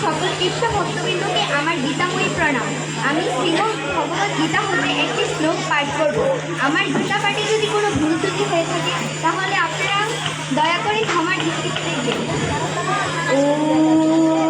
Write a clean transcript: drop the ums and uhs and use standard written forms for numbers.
সকল কৃষ্ণ ভক্তবৃন্দকে আমার গীতাময়ী প্রণাম। আমি শ্রীমদ্ ভগবদ্ গীতা হতে একটি শ্লোক পাঠ করব। আমার গীতা পাঠে যদি কোনো ভুল ত্রুটি হয়ে থাকে তাহলে আপনারা দয়া করে ক্ষমার দৃষ্টিতে দেখবেন। ॐ